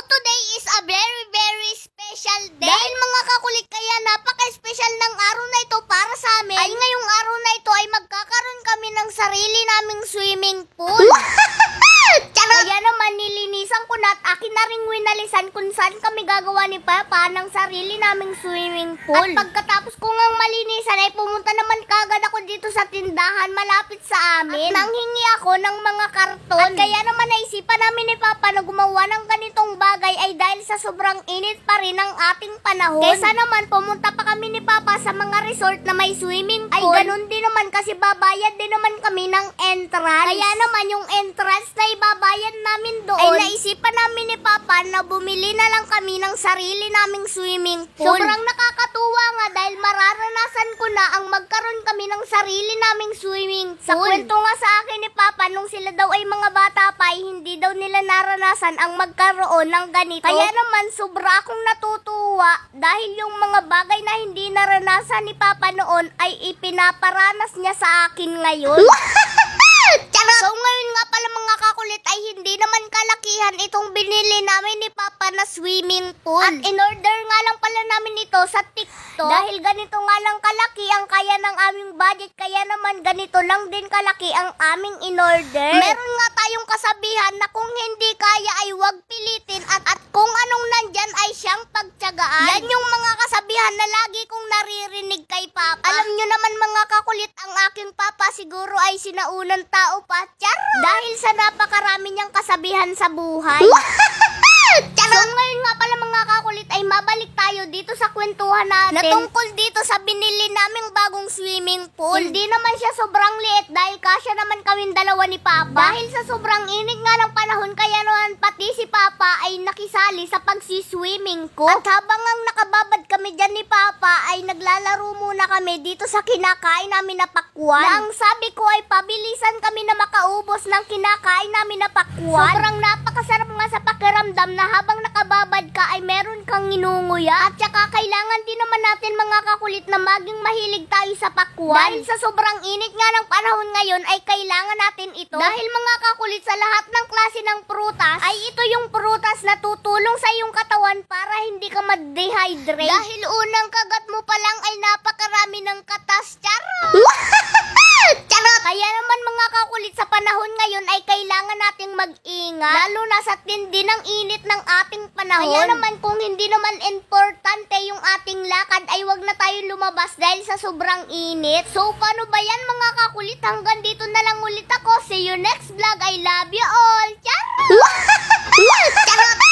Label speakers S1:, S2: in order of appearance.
S1: today is a very very special day. Dahil mga kakulit, kaya napaka-special ng araw na ito para sa amin. Ay ngayong araw na ito ay magkakaroon kami ng sarili naming swimming pool. Kaya naman nilinisan ko na at akin na ring winalisan kung saan kami gagawa ni Papa ng sarili naming swimming pool. At pagkatapos ko ngang malinisan ay pumunta naman kagad ako dito sa tindahan malapit sa amin. At nanghingi ako ng mga karton. At kaya naman naisipan namin ni Papa na gumawa ng ganitong bagay ay dahil sa sobrang init pa rin ng ating panahon. Kaysa naman pumunta pa kami ni Papa sa mga resort na may swimming pool. Ay ganun din naman kasi babayad din naman kami ng entrance. Kaya naman yung entrance na ibabayad namin doon ay naisipan namin ni Papa na bumili na lang kami ng sarili naming swimming pool. Sobrang nakakatuwa nga dahil mararanasan ko na ang magkaroon kami ng sarili naming swimming pool. Sa kwento nga sa akin ni Papa nung sila daw ay mga bata pa ay hindi daw nila naranasan ang magkaroon ng ganito. Kaya naman sobra akong natutuwa dahil yung mga bagay na hindi naranasan ni Papa noon ay ipinaparanas niya sa akin ngayon. So ngayon nga pala mga kakulit ay hindi naman kalakihan itong binili namin ni Papa na swimming pool. At in-order nga lang pala namin ito sa TikTok. Dahil ganito nga lang kalaki ang kaya ng aming budget, kaya naman ganito lang din kalaki ang aming in-order. Meron nga tayong kasabihan na kung hindi kaya ay huwag pilitin at kung anong nandyan ay siyang pagtiyagaan. Yan yung mga kasabihan na lagi kong naririnig kay Papa. Alam nyo naman mga kakulit, ang aking Papa siguro ay sinaunang tao pa. Dahil sa napakarami niyang kasabihan sa buhay. So ngayon nga pala mga kakulit ay mabalik tayo dito sa kwentuhan natin na tungkol dito sa binili naming bagong swimming pool. Hindi naman siya sobrang liit dahil kasya naman kaming dalawa ni Papa. Dahil sa sobrang init nga ng panahon kaya naman pati si Papa ay nakisali sa pagsiswimming ko. At habang ang nakababad kami dyan ni Papa ay naglalaro muna kami dito sa kinakain namin na pakwan. Na ang sabi ko ay pabilisan kami na makaubos ng kinakain namin na pakwan. Sobrang napakasarap nga sa pakiramdam na habang nakababad ka ay meron kang inunguya. At saka kailangan din naman natin mga kakulit na maging mahilig tayo sa pakwan. Dahil sa sobrang init nga ng panahon ngayon ay kailangan natin ito. Dahil mga kakulit sa lahat ng klase ng prutas ay ito yung prutas na tutulong sa iyong katawan para hindi ka ma-dehydrate. Dahil unang kagat mo pa lang ay napakarami ng katas. Charot! Kaya naman mga kakulit sa panahon ngayon ay kailangan nating mag-ingat. Lalo na sa tindi ng init ng ating panahon. Kaya naman kung hindi naman importante yung ating lakad ay wag na tayo lumabas dahil sa sobrang init. So paano ba yan mga kakulit? Hanggang dito na lang ulit ako. See you next vlog. I love you all. Charot!